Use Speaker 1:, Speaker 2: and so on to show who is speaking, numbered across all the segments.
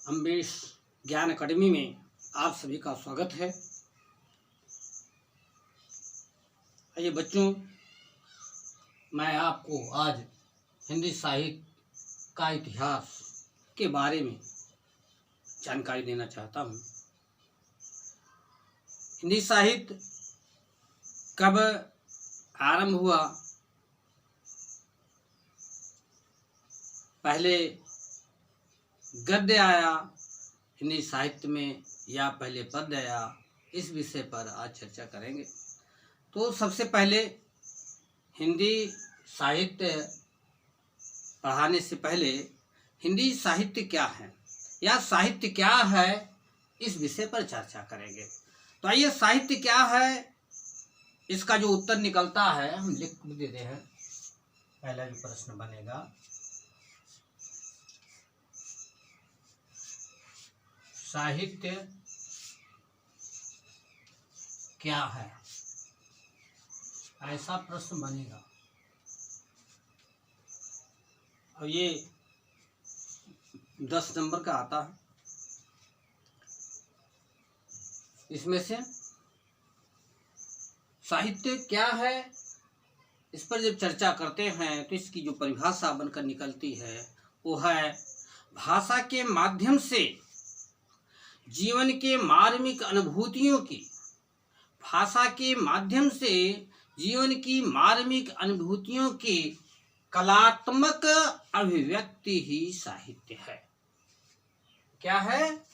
Speaker 1: अम्बेश ज्ञान अकादमी में आप सभी का स्वागत है। आइए बच्चों, मैं आपको आज हिंदी साहित्य का इतिहास के बारे में जानकारी देना चाहता हूँ। हिंदी साहित्य कब आरंभ हुआ, पहले गद्य आया हिंदी साहित्य में या पहले पद्य आया, इस विषय पर आज चर्चा करेंगे। तो सबसे पहले हिंदी साहित्य पढ़ाने से पहले हिंदी साहित्य क्या है या साहित्य क्या है, इस विषय पर चर्चा करेंगे। तो आइए, साहित्य क्या है, इसका जो उत्तर निकलता है हम लिख देते हैं। पहला जो प्रश्न बनेगा, साहित्य क्या है, ऐसा प्रश्न बनेगा। और ये 10 नंबर का आता है। इसमें से साहित्य क्या है, इस पर जब चर्चा करते हैं तो इसकी जो परिभाषा बनकर निकलती है वो है भाषा के माध्यम से जीवन के मार्मिक अनुभूतियों की, भाषा के माध्यम से जीवन की मार्मिक अनुभूतियों की कलात्मक अभिव्यक्ति ही साहित्य है। क्या है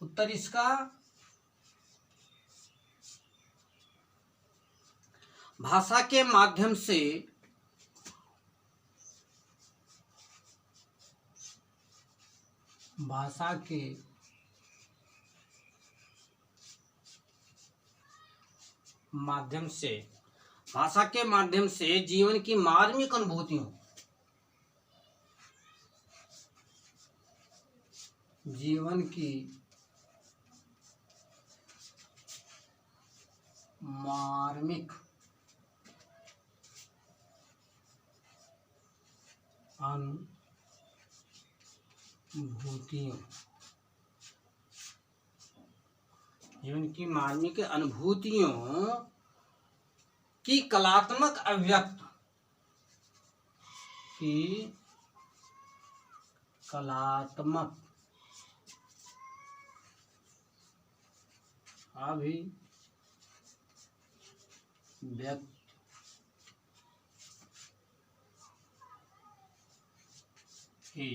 Speaker 1: उत्तर इसका? भाषा के माध्यम से भाषा के माध्यम से जीवन की मार्मिक अनुभूतियों, जीवन की मार्मिक अनुभूतियों, जीवन की मार्मिक अनुभूतियों की कलात्मक अभिव्यक्ति, की कलात्मक अभिव्यक्ति ही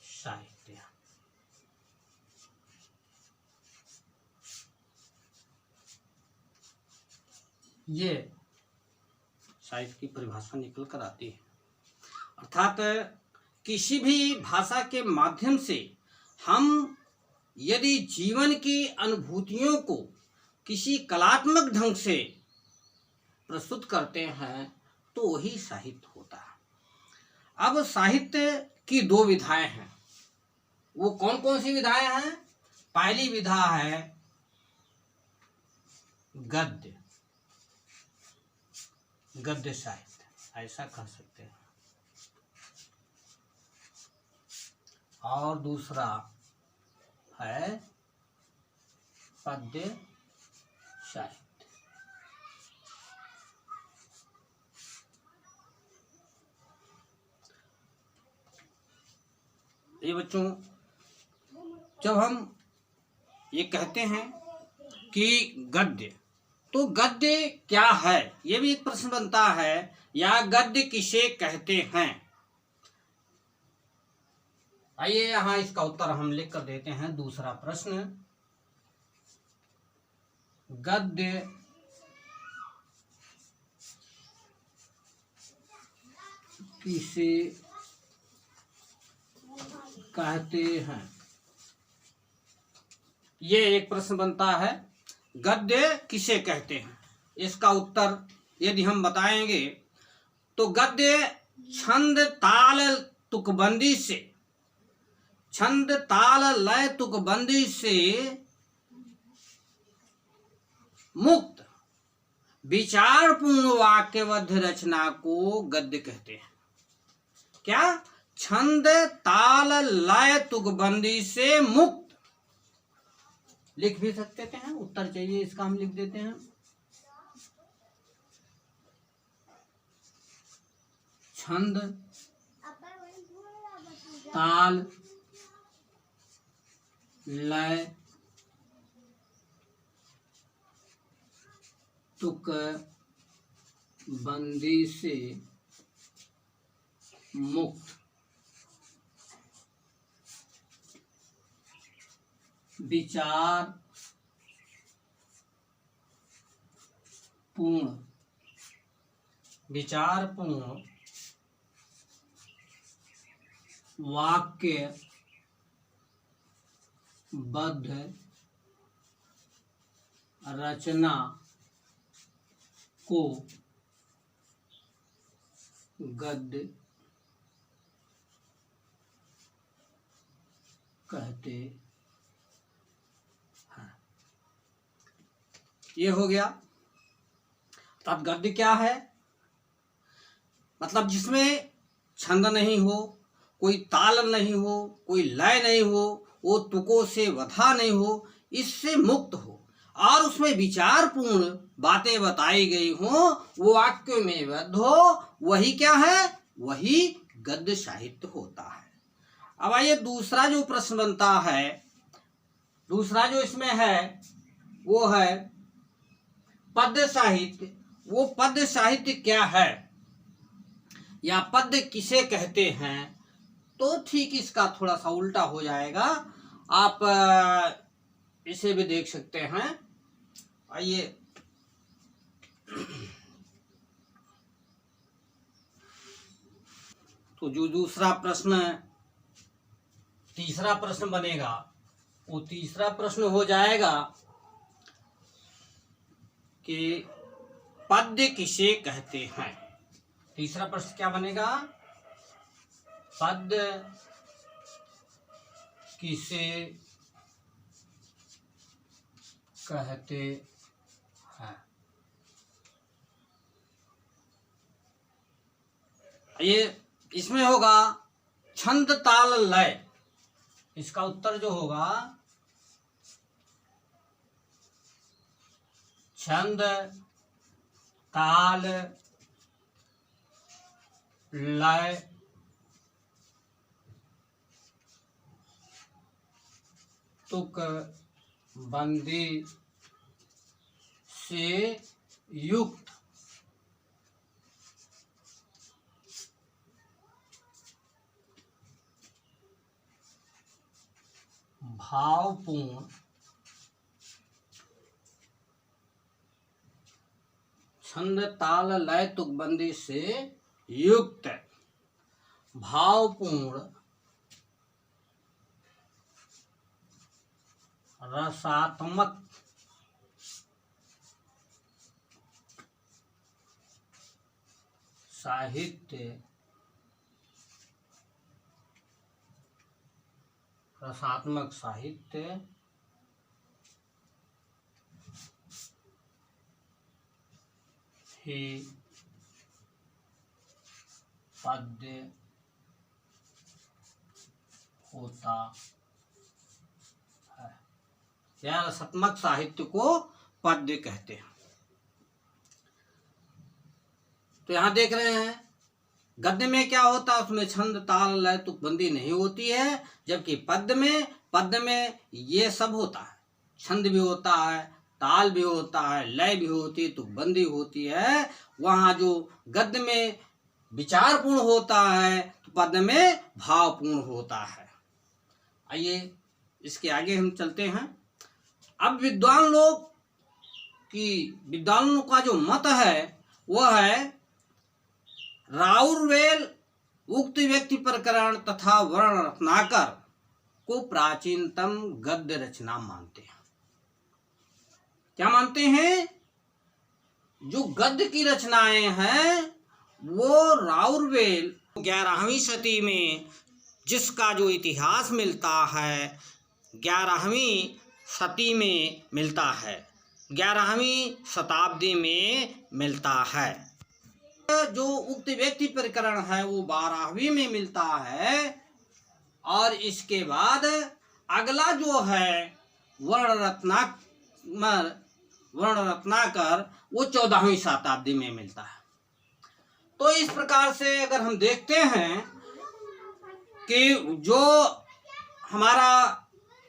Speaker 1: साहित्य। ये साहित्य की परिभाषा निकल कर आती है। अर्थात किसी भी भाषा के माध्यम से हम यदि जीवन की अनुभूतियों को किसी कलात्मक ढंग से प्रस्तुत करते हैं तो वही साहित्य होता है। अब साहित्य की 2 विधाएं हैं। वो कौन कौन सी विधाएं हैं? पहली विधा है गद्य, गद्य साहित्य, ऐसा कह सकते हैं। और दूसरा है पद्य साहित्य। ये बच्चों, जब हम ये कहते हैं कि गद्य, तो गद्य क्या है, ये भी एक प्रश्न बनता है, या गद्य किसे कहते हैं। आइए यहाँ इसका उत्तर हम लिख कर देते हैं। दूसरा प्रश्न, गद्य किसे कहते हैं, ये एक प्रश्न बनता है। गद्य किसे कहते हैं, इसका उत्तर यदि हम बताएंगे तो गद्य छंद ताल तुकबंदी से, छंद ताल लय तुकबंदी से मुक्त विचारपूर्ण वाक्यबद्ध रचना को गद्य कहते हैं। क्या? छंद ताल लय तुकबंदी से मुक्त। लिख भी सकते हैं, उत्तर चाहिए इसका हम लिख देते हैं। छंद ताल लय तुक बंदी से मुक्त। विचार पूर्ण वाक्य बद्ध रचना को गद्य कहते हैं। ये हो गया। तब गद्य क्या है? मतलब जिसमें छंद नहीं हो, कोई ताल नहीं हो, कोई लय नहीं हो, वो तुकों से बधा नहीं हो, इससे मुक्त हो और उसमें विचारपूर्ण बातें बताई गई हो, वो वाक्य में बद्ध हो, वही क्या है? वही गद्य साहित्य होता है। अब आइए दूसरा जो प्रश्न बनता है, दूसरा जो इसमें है वो है पद्य साहित्य। वो पद्य साहित्य क्या है या पद्य किसे कहते हैं? तो ठीक इसका थोड़ा सा उल्टा हो जाएगा। आप इसे भी देख सकते हैं। आइए तो जो दूसरा प्रश्न, तीसरा प्रश्न बनेगा, वो तीसरा प्रश्न हो जाएगा कि पद्य किसे कहते हैं। तीसरा प्रश्न क्या बनेगा? पद्य किसे कहते हैं। ये इसमें होगा छंद ताल लय। इसका उत्तर जो होगा छंद ताल लय तुक बंदी से युक्त भावपूर्ण छंद ताल लय तुकबंदी से युक्त भावपूर्ण रसात्मक साहित्य ही पद्य होता है। या रसात्मक साहित्य को पद्य कहते हैं। तो यहां देख रहे हैं गद्य में क्या होता है, उसमें छंद ताल लय तुकबंदी नहीं होती है, जबकि पद्य में ये सब होता है। छंद भी होता है, ताल भी होता है, लय भी होती है, तुकबंदी होती है। वहां जो गद्य में विचारपूर्ण होता है तो पद्य में भावपूर्ण होता है। आइए इसके आगे हम चलते हैं। अब विद्वानों का जो मत है वह है राउरवेल उक्त व्यक्ति प्रकरण तथा वर्ण रत्नाकर को प्राचीनतम गद्य रचना मानते हैं। क्या मानते हैं? जो गद्य की रचनाएं हैं वो राउरवेल 11वीं शती में, जिसका जो इतिहास मिलता है 11वीं शती में मिलता है, 11वीं शताब्दी में मिलता है। जो उक्त व्यक्ति प्रकरण है वो 12वीं में मिलता है, और इसके बाद अगला जो है वर्ण रत्नाकर वो 14वीं शताब्दी में मिलता है। तो इस प्रकार से अगर हम देखते हैं कि जो हमारा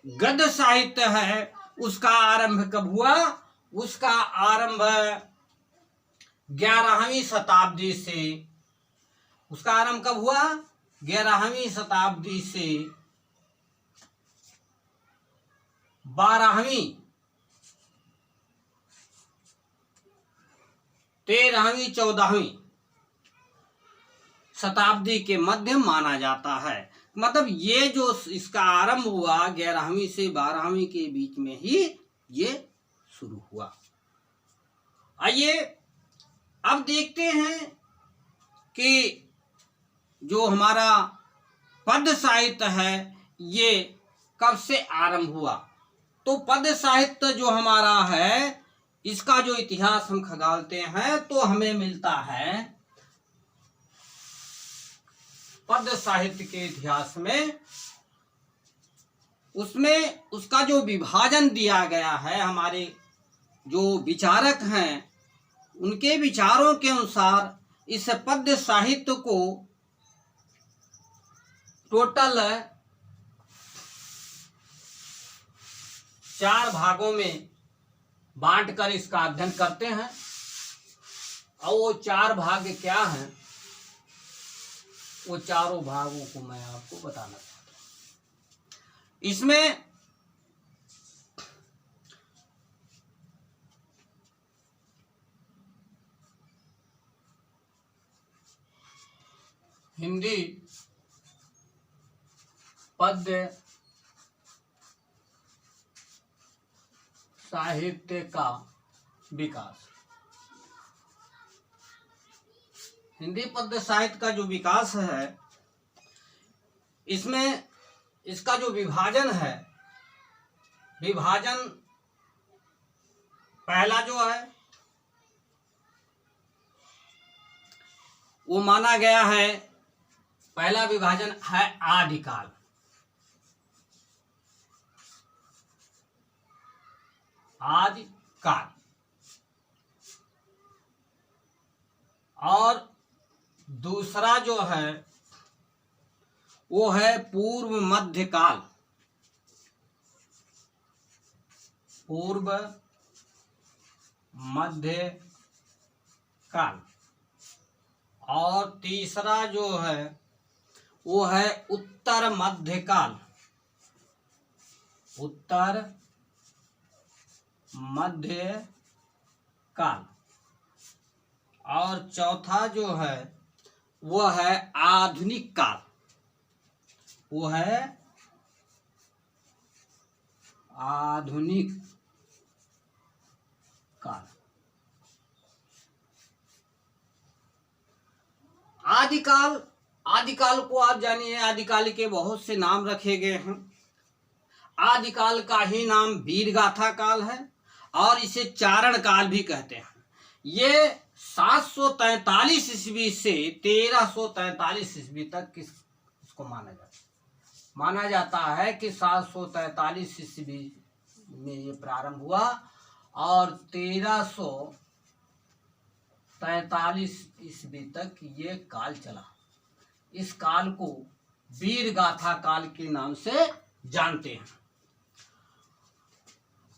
Speaker 1: गद्य साहित्य है उसका आरंभ कब हुआ, उसका आरंभ 11वीं शताब्दी से, उसका आरंभ कब हुआ 11वीं शताब्दी से 12वीं 13वीं 14वीं शताब्दी के मध्य माना जाता है। मतलब ये जो इसका आरंभ हुआ 11वीं से 12वीं के बीच में ही ये शुरू हुआ। आइए अब देखते हैं कि जो हमारा पद्य साहित्य है ये कब से आरंभ हुआ। तो पद्य साहित्य जो हमारा है इसका जो इतिहास हम खंगालते हैं तो हमें मिलता है पद्य साहित्य के इतिहास में, उसमें उसका जो विभाजन दिया गया है, हमारे जो विचारक हैं उनके विचारों के अनुसार इस पद्य साहित्य को टोटल 4 भागों में बांटकर इसका अध्ययन करते हैं। और वो 4 भाग क्या हैं, वो चारों भागों को मैं आपको बताना चाहता हूं। इसमें हिंदी पद्य साहित्य का विकास, हिंदी पद्य साहित्य का जो विकास है इसमें इसका जो विभाजन है, विभाजन पहला जो है वो माना गया है, पहला विभाजन है आदिकाल। आदिकाल और दूसरा जो है वो है पूर्व मध्यकाल, पूर्व मध्य काल, और तीसरा जो है वो है उत्तर मध्यकाल, उत्तर मध्य काल, और चौथा जो है वो है आधुनिक काल, वो है आधुनिक काल। आदिकाल, आदिकाल को आप जानिए, आदिकाल के बहुत से नाम रखे गए हैं। आदिकाल का ही नाम वीरगाथा काल है और इसे चारण काल भी कहते हैं। ये 743 ईस्वी से 1343 ईस्वी तक इसको माना जाता है कि 743 ईस्वी में ये प्रारंभ हुआ और 1343 ईस्वी तक ये काल चला। इस काल को वीरगाथा काल के नाम से जानते हैं।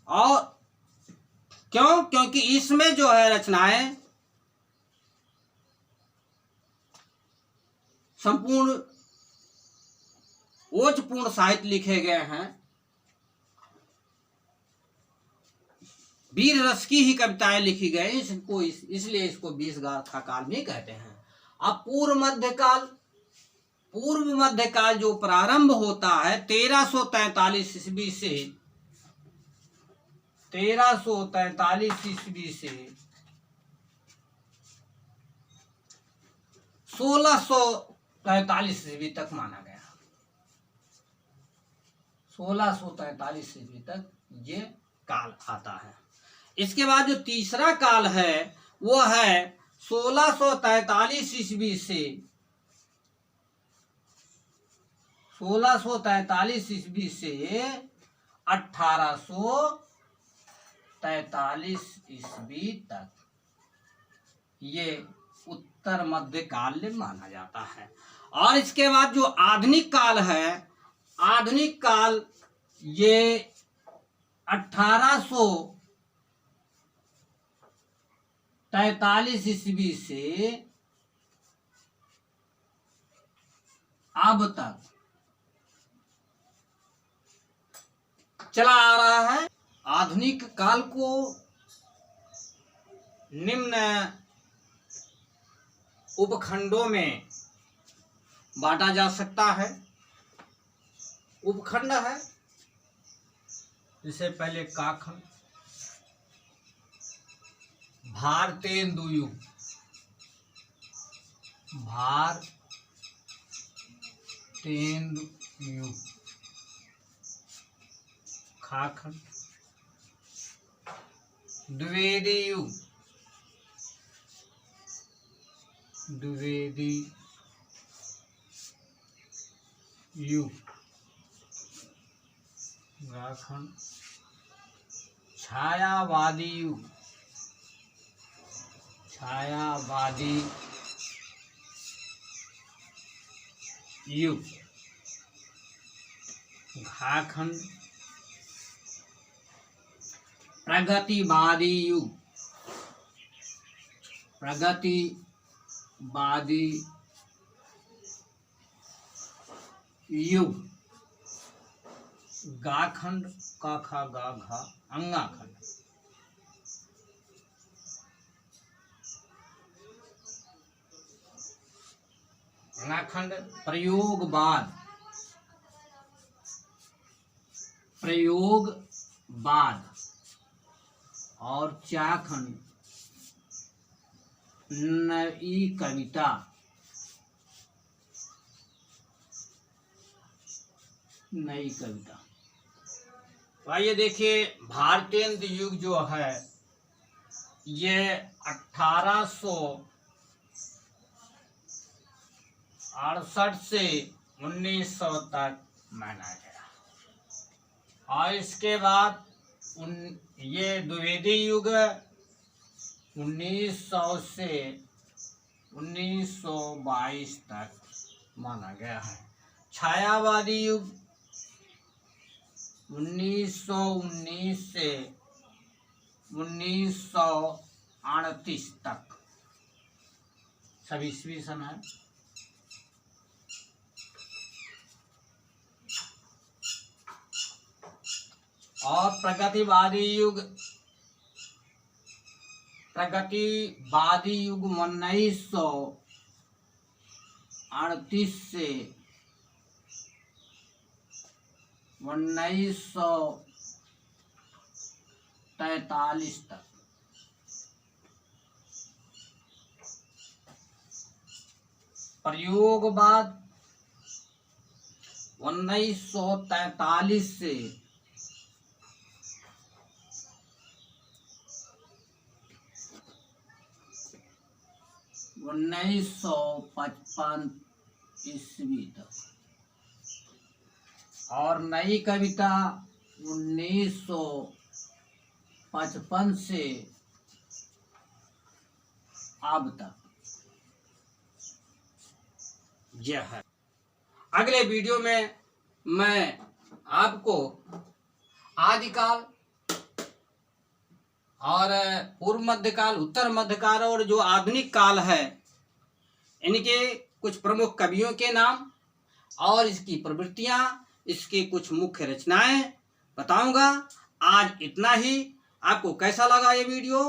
Speaker 1: और क्यों? क्योंकि इसमें जो है रचनाएं संपूर्ण ओजपूर्ण साहित्य लिखे गए हैं। वीर रस की ही कविताएं लिखी गई, इसलिए इसको वीरगाथा काल भी कहते हैं। अब पूर्व मध्यकाल जो प्रारंभ होता है 1343 ईस्वी से 1643 ईस्वी तक माना गया। 1643 ईस्वी तक ये काल आता है। इसके बाद जो तीसरा काल है वो है 1643 ईस्वी से 1643 ईस्वी से 1843 ईस्वी तक ये उत्तर मध्य काल माना जाता है। और इसके बाद जो आधुनिक काल है, आधुनिक काल ये 1843 ईस्वी से अब तक चला आ रहा है। आधुनिक काल को निम्न उपखंडों में बांटा जा सकता है। उपखंड है, इससे पहले काखंड, भारतेंदु युग, भारतेंदु युग, खाखंड, द्विवेदी युग, द्विवेदी युग, गाखंड, छायावादी युग, छायावादी युग, घाखंड, प्रगतिवादी युग, प्रगतिवादी युग, गाखंड, का खा गा घा, अंगाखंड, अंगाखंड, प्रयोगवाद, प्रयोगवाद, और चाखंड, नई कविता, नई कविता। तो आइए देखिए, भारतेंदु युग जो है ये 1868 से 1900 तक माना गया। और इसके बाद ये द्विवेदी युग 1900 से 1922 तक माना गया है। छायावादी युग 1919 से 1938 तक सभी ईस्वी सन है। और प्रगतिवादी युग 1938 से 1943 तक। प्रयोगवाद 1943 से 1955 ईस्वी तक। और नई कविता 1955 से अब तक यह है। अगले वीडियो में मैं आपको आदिकाल और पूर्व मध्यकाल, उत्तर मध्यकाल और जो आधुनिक काल है इनके कुछ प्रमुख कवियों के नाम और इसकी प्रवृत्तियां, इसकी कुछ मुख्य रचनाएं बताऊंगा। आज इतना ही। आपको कैसा लगा ये वीडियो,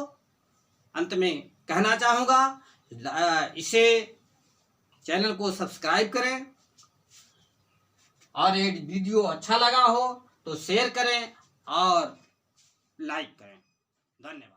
Speaker 1: अंत में कहना चाहूँगा इसे चैनल को सब्सक्राइब करें, और ये वीडियो अच्छा लगा हो तो शेयर करें और लाइक करें। धन्यवाद।